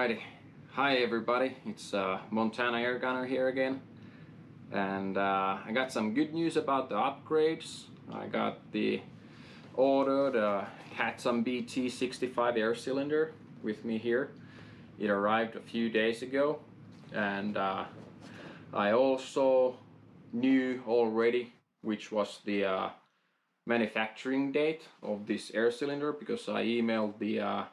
Alrighty, hi everybody, it's Montana Air Gunner here again, and I got some good news about the upgrades. I got the Hatsan BT65 air cylinder with me here. It arrived a few days ago, and I also knew already which was the manufacturing date of this air cylinder, because I emailed the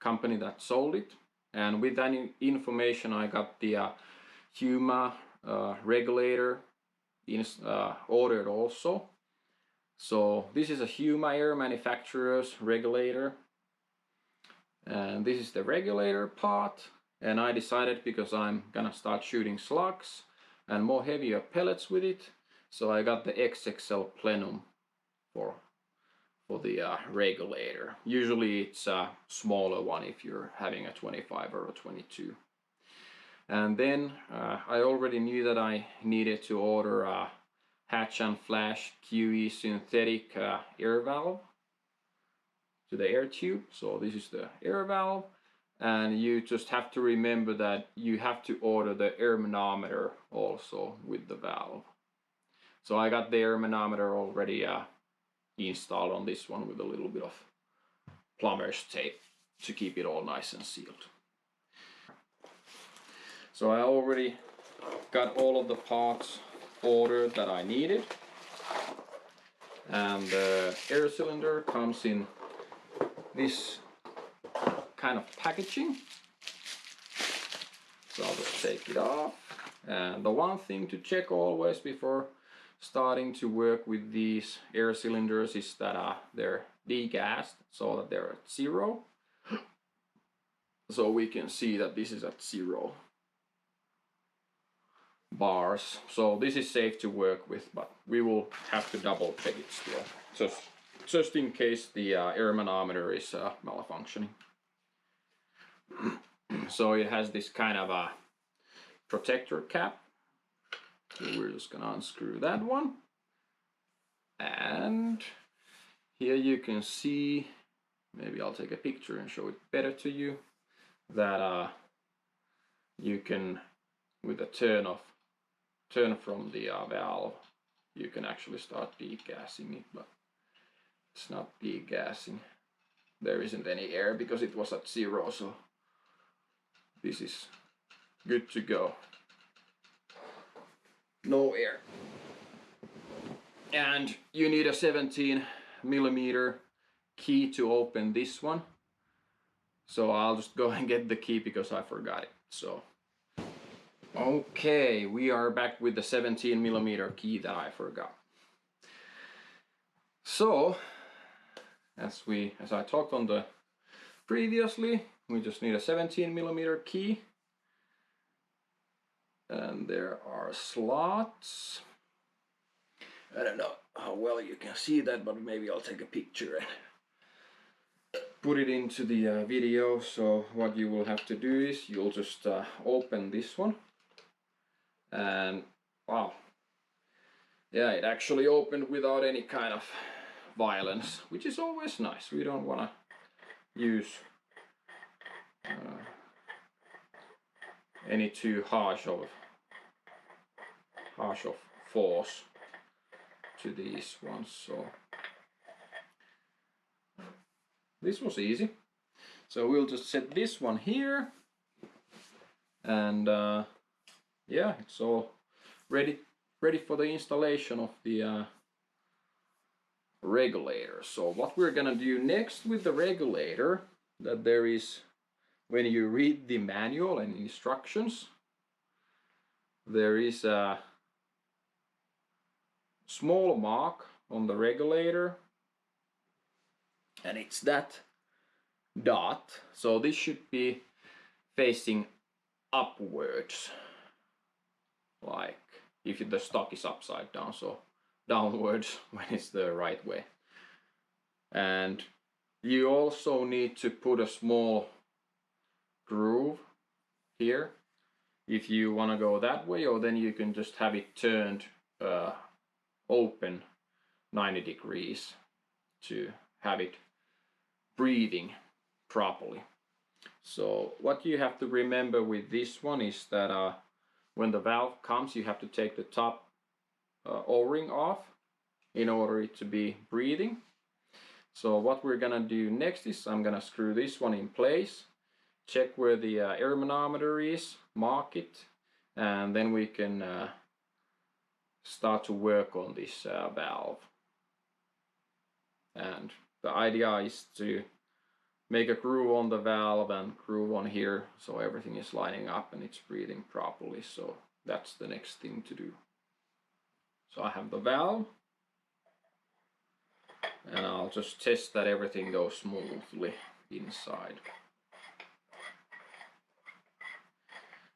company that sold it, and with that information I got the Huma-Air Regulator ordered also. So this is a Huma-Air manufacturer's regulator, and this is the regulator part. And I decided, because I'm gonna start shooting slugs and more heavier pellets with it, so I got the XXL plenum for the regulator. Usually it's a smaller one if you're having a 25 or a 22. And then I already knew that I needed to order a Hatsan Flash QE synthetic air valve to the air tube. So this is the air valve, and you just have to remember that you have to order the air manometer also with the valve. So I got the air manometer already installed on this one with a little bit of plumber's tape to keep it all nice and sealed. So I already got all of the parts ordered that I needed, and the air cylinder comes in this kind of packaging. So I'll just take it off. And the one thing to check always before starting to work with these air cylinders is that they're degassed, so that they're at 0. So we can see that this is at 0 bars. So this is safe to work with, but we will have to double check it still, just in case the air manometer is malfunctioning. So it has this kind of a protector cap. So we're just gonna unscrew that one, and here you can see, maybe I'll take a picture and show it better to you, that you can, with a turn from the valve, you can actually start degassing it, but it's not degassing. There isn't any air because it was at 0, so this is good to go. No air. And you need a 17mm key to open this one. So I'll just go and get the key because I forgot it. So okay, we are back with the 17mm key that I forgot. So as I talked on the previously, we just need a 17mm key. And there are slots. I don't know how well you can see that, but maybe I'll take a picture and put it into the video. So what you will have to do is you'll just open this one, and wow, yeah, it actually opened without any kind of violence, which is always nice. We don't want to use any too harsh of force to these ones. So this was easy. So we'll just set this one here, and yeah, it's all ready for the installation of the regulator. So what we're gonna do next with the regulator, that there is, when you read the manual and instructions, there is a small mark on the regulator, and it's that dot. So this should be facing upwards, like if the stock is upside down, so downwards when it's the right way. And you also need to put a small groove here if you want to go that way, or then you can just have it turned open 90 degrees to have it breathing properly. So what you have to remember with this one is that when the valve comes, you have to take the top O-ring off in order it to be breathing. So what we're gonna do next is I'm gonna screw this one in place, check where the air manometer is, mark it, and then we can start to work on this valve. And the idea is to make a groove on the valve and groove on here so everything is lining up and it's breathing properly. So that's the next thing to do. So I have the valve, and I'll just test that everything goes smoothly inside.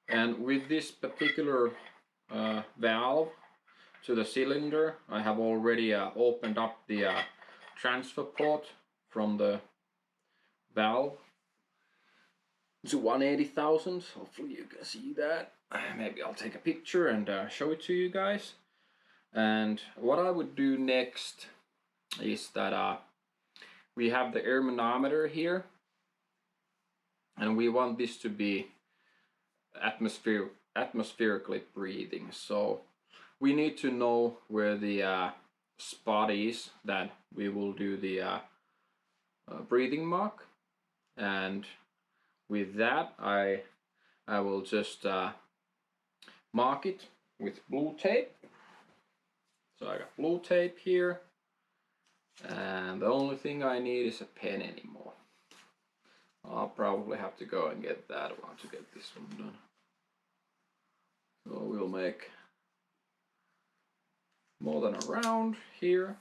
And with this particular valve to the cylinder, I have already opened up the transfer port from the valve to 180,000. Hopefully you can see that. Maybe I'll take a picture and show it to you guys. And what I would do next is that we have the air manometer here, and we want this to be atmospherically breathing. So we need to know where the spot is that we will do the breathing mark, and with that I will just mark it with blue tape. So I got blue tape here, and the only thing I need is a pen anymore. I'll probably have to go and get that one to get this one done. So we'll make more than a round here.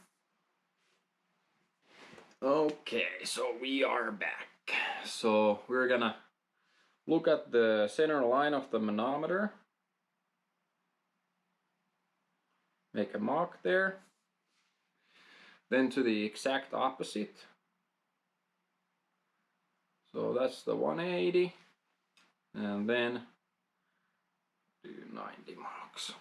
Okay, so we are back. So we're gonna look at the center line of the manometer. Make a mark there. Then to the exact opposite. So that's the 180. And then do 90 marks.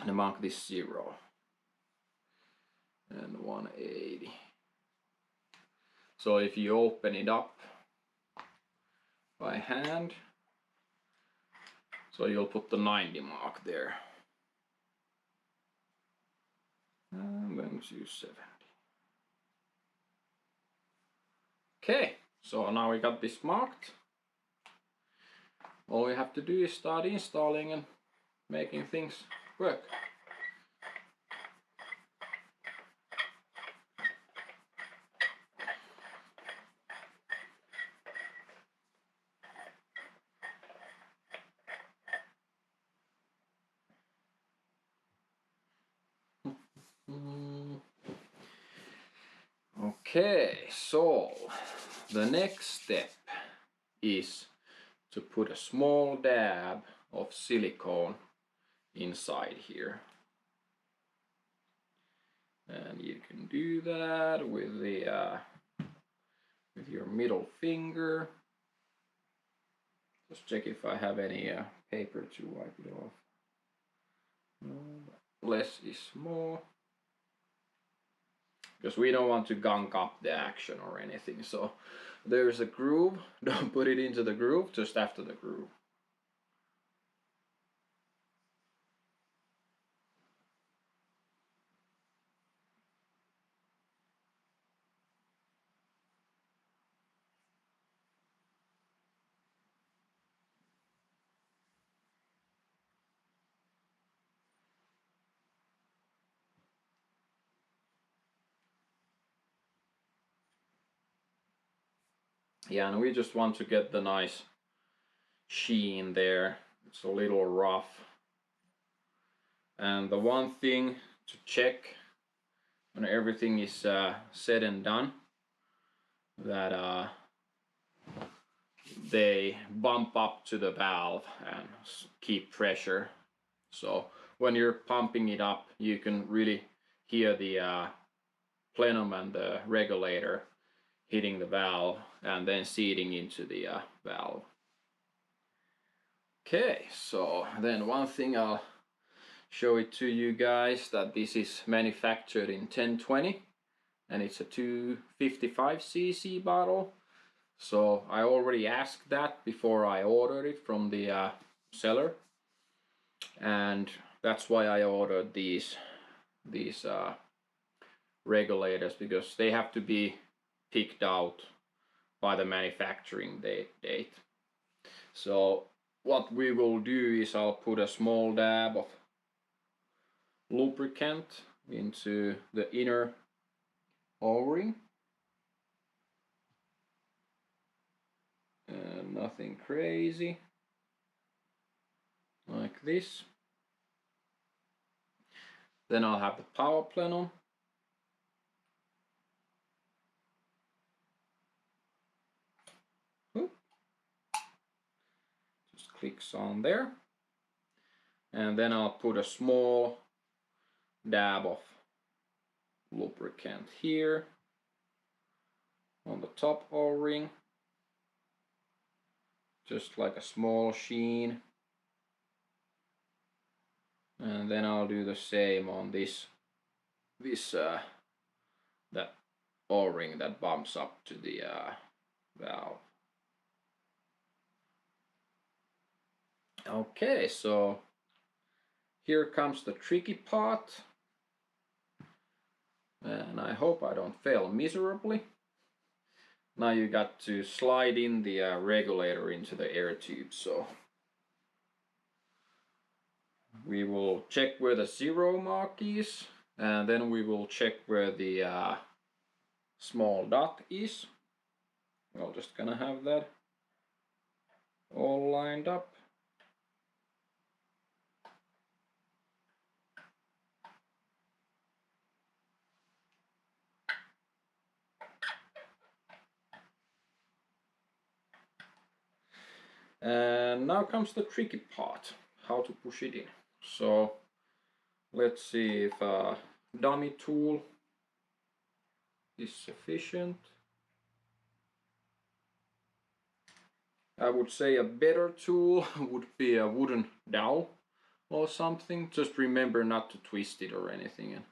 And mark this 0. And 180. So if you open it up by hand, so you'll put the 90 mark there. And then 270. Okay, so now we got this marked. All we have to do is start installing and making things work. Okay, so the next step is to put a small dab of silicone inside here. And you can do that with the with your middle finger. Just check if I have any paper to wipe it off. Less is more, because we don't want to gunk up the action or anything. So there's a groove. Don't put it into the groove, just after the groove. Yeah, and we just want to get the nice sheen there. It's a little rough. And the one thing to check when everything is said and done, that they bump up to the valve and keep pressure. So when you're pumping it up, you can really hear the plenum and the regulator hitting the valve and then seating into the valve. Okay, so then one thing I'll show it to you guys, that this is manufactured in 1020, and it's a 255cc bottle. So I already asked that before I ordered it from the seller, and that's why I ordered these regulators, because they have to be picked out by the manufacturing date. So what we will do is I'll put a small dab of lubricant into the inner O-ring. Nothing crazy, like this. Then I'll have the power plenum. Just clicks on there. And then I'll put a small dab of lubricant here on the top O-ring. Just like a small sheen. And then I'll do the same on this that O-ring that bumps up to the valve. Okay, so here comes the tricky part, and I hope I don't fail miserably. Now you got to slide in the regulator into the air tube. So we will check where the 0 mark is, and then we will check where the small dot is. We're just gonna have that all lined up. And now comes the tricky part, how to push it in. So let's see if a dummy tool is sufficient. I would say a better tool would be a wooden dowel or something. Just remember not to twist it or anything and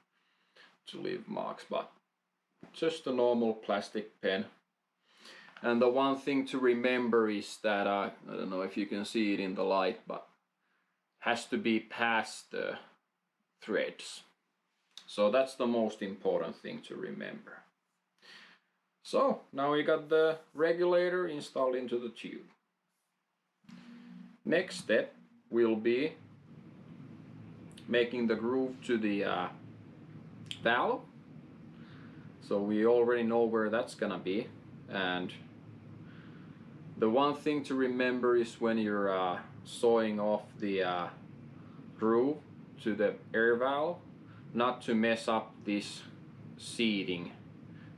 to leave marks, but just a normal plastic pen. And the one thing to remember is that I don't know if you can see it in the light, but has to be past the threads. So that's the most important thing to remember. So now we got the regulator installed into the tube. Next step will be making the groove to the valve. So we already know where that's gonna be, and the one thing to remember is when you're sawing off the groove to the air valve, not to mess up this seating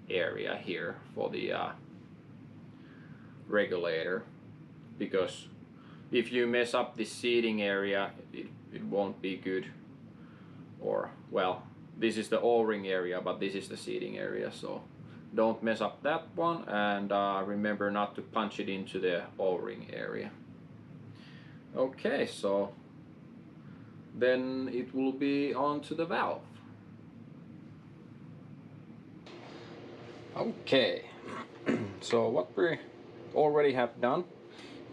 area here for the regulator, because if you mess up this seating area, it won't be good. Or, well, this is the O-ring area, but this is the seating area, so don't mess up that one, and remember not to punch it into the O-ring area. Okay, so then it will be on to the valve. Okay, so what we already have done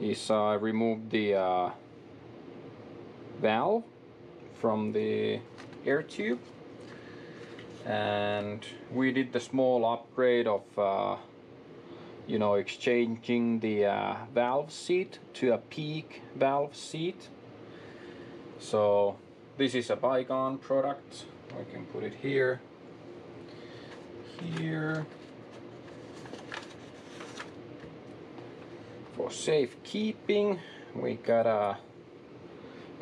is remove the valve from the air tube, and we did the small upgrade of you know, exchanging the valve seat to a peak valve seat. So this is a bygone product. I can put it here, for safekeeping. We got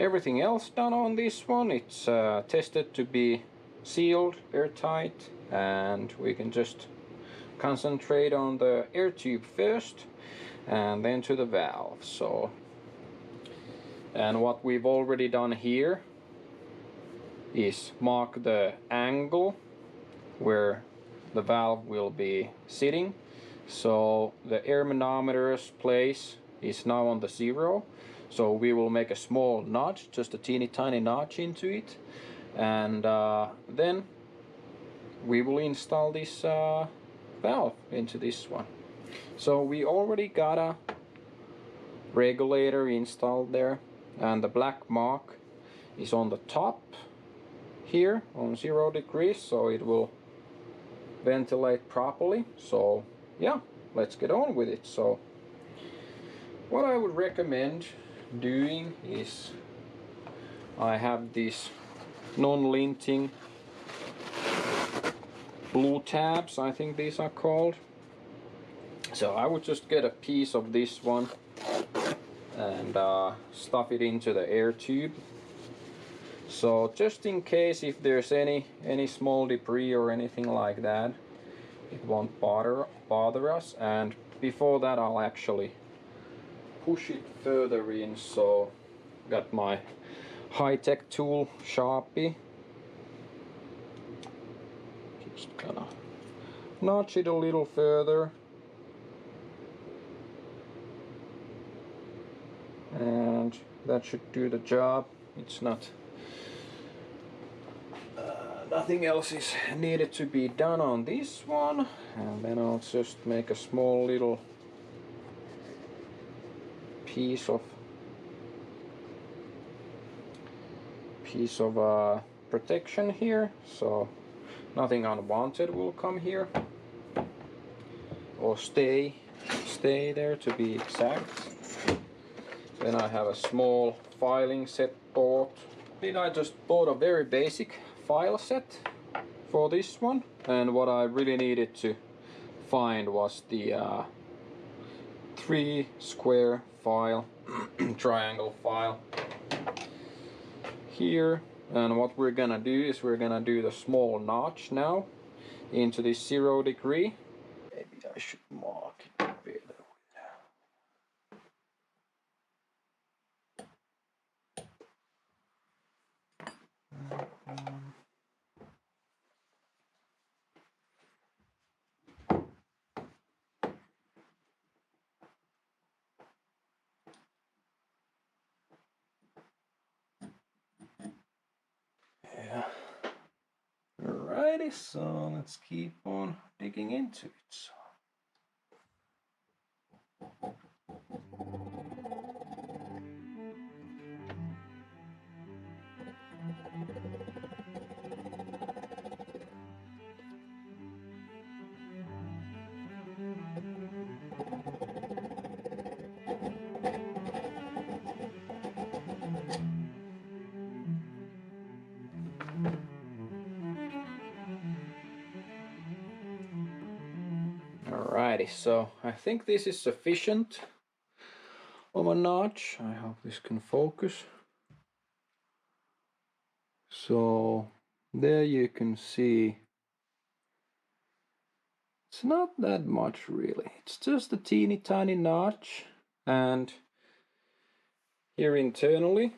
everything else done on this one. It's tested to be sealed, airtight, and we can just concentrate on the air tube first and then to the valve. So, and what we've already done here is mark the angle where the valve will be sitting. So the air manometer's place is now on the 0. So we will make a small notch, just a teeny tiny notch into it, and then we will install this valve into this one. So we already got a regulator installed there, and the black mark is on the top here on 0 degrees, so it will ventilate properly. So yeah, let's get on with it. So what I would recommend doing is, I have these non-linting blue tabs, I think these are called. So I would just get a piece of this one and stuff it into the air tube. So just in case if there's any small debris or anything like that, it won't bother us. And before that, I'll actually push it further in. So got my high-tech tool Sharpie. Just gonna notch it a little further. And that should do the job. It's not nothing else is needed to be done on this one. And then I'll just make a small little piece of protection here, so nothing unwanted will come here, or stay there to be exact. Then I have a small filing set bought. Then I just bought a very basic file set for this one, and what I really needed to find was the 3 square file triangle file here. And what we're gonna do is we're gonna do the small notch now into this 0 degree. Maybe I should mark it better. Yeah. Alrighty, so let's keep on digging into it. So. Alrighty, so I think this is sufficient of a notch. I hope this can focus. So there you can see it's not that much really. It's just a teeny tiny notch, and here internally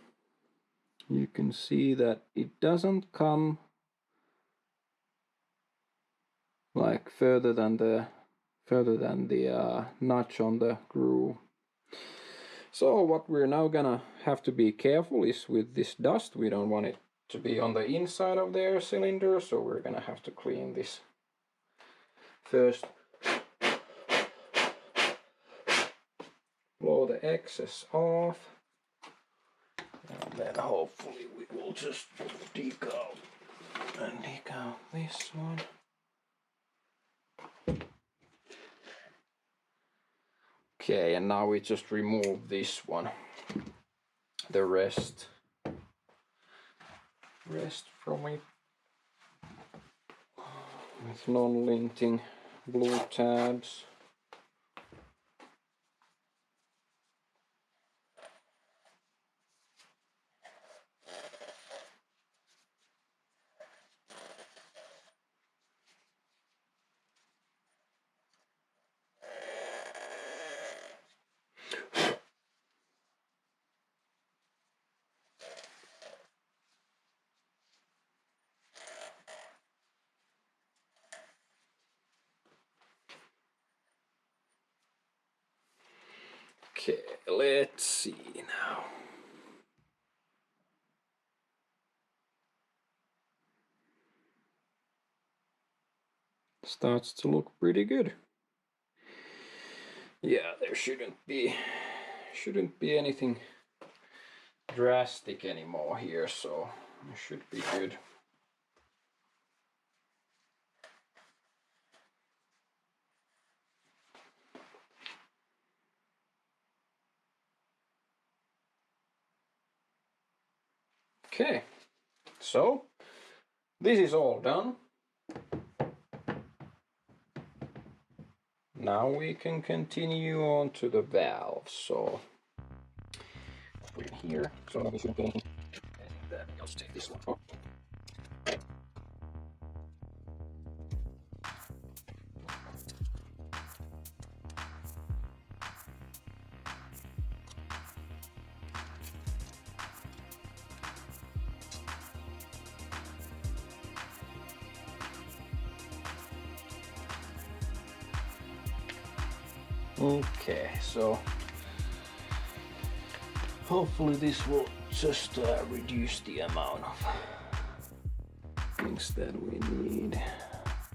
you can see that it doesn't come like further than the notch on the groove. So what we're now gonna have to be careful is with this dust. We don't want it to be on the inside of the air cylinder, so we're gonna have to clean this first. Blow the excess off, and then hopefully we will just dig out this one. Okay, and now we just remove this one, the rest from it with non-linting blue tabs. Okay, let's see now. starts to look pretty good. Yeah, there shouldn't be anything drastic anymore here, so it should be good. Okay, so this is all done. Now we can continue on to the valve. So put it here, so we shouldn't get anything. And I'll just take this one off. Okay, so hopefully this will just reduce the amount of things that we need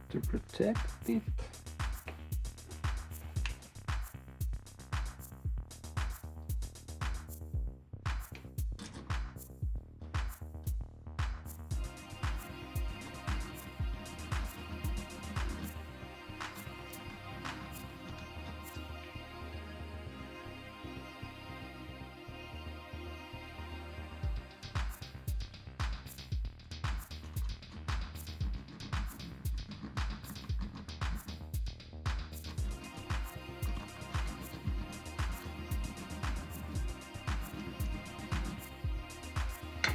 to protect it.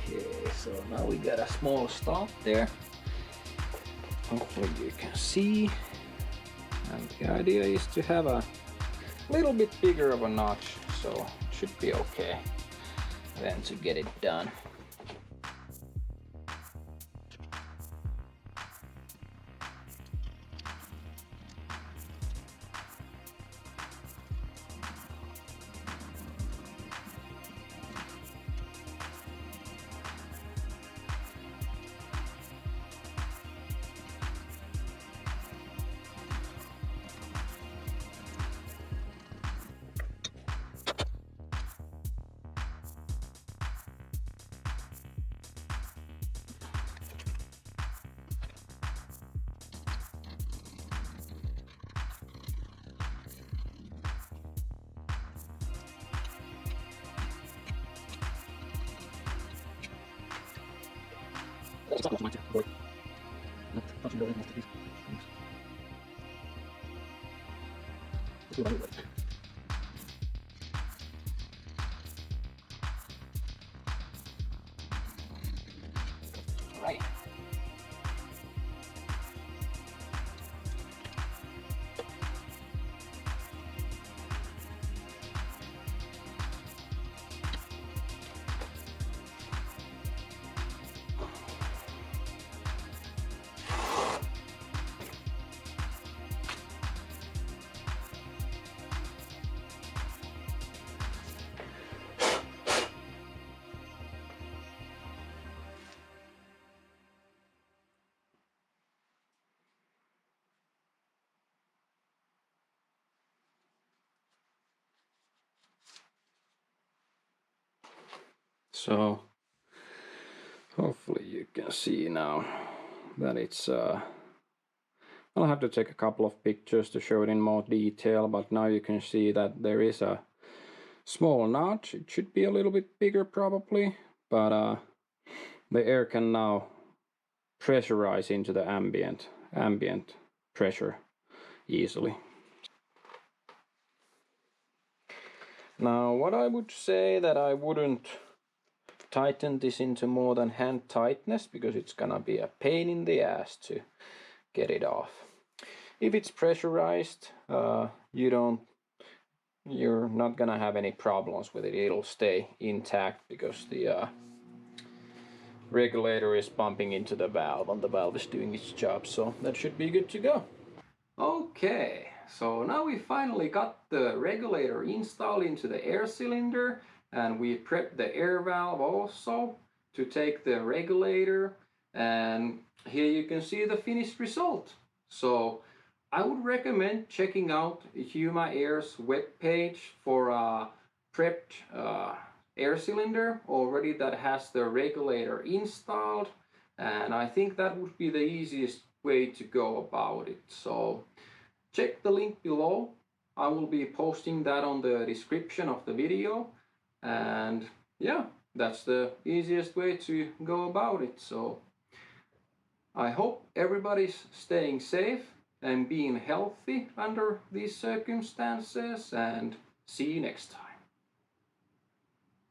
Okay, so now we got a small stop there. Hopefully you can see. And the idea is to have a little bit bigger of a notch, so it should be okay then to get it done. Right. So hopefully you can see now that it's I'll have to take a couple of pictures to show it in more detail, but now you can see that there is a small notch. It should be a little bit bigger probably, but the air can now pressurize into the ambient pressure easily. Now what I would say that I wouldn't tighten this into more than hand tightness, because it's gonna be a pain in the ass to get it off. If it's pressurized, you're not gonna have any problems with it. It'll stay intact because the regulator is pumping into the valve and the valve is doing its job, so that should be good to go. Okay, so now we finally got the regulator installed into the air cylinder, and we prepped the air valve also to take the regulator, and here you can see the finished result. So I would recommend checking out Huma-Air's webpage for a prepped air cylinder already that has the regulator installed, and I think that would be the easiest way to go about it. So check the link below. I will be posting that on the description of the video, and yeah, that's the easiest way to go about it. So I hope everybody's staying safe and being healthy under these circumstances, and see you next time.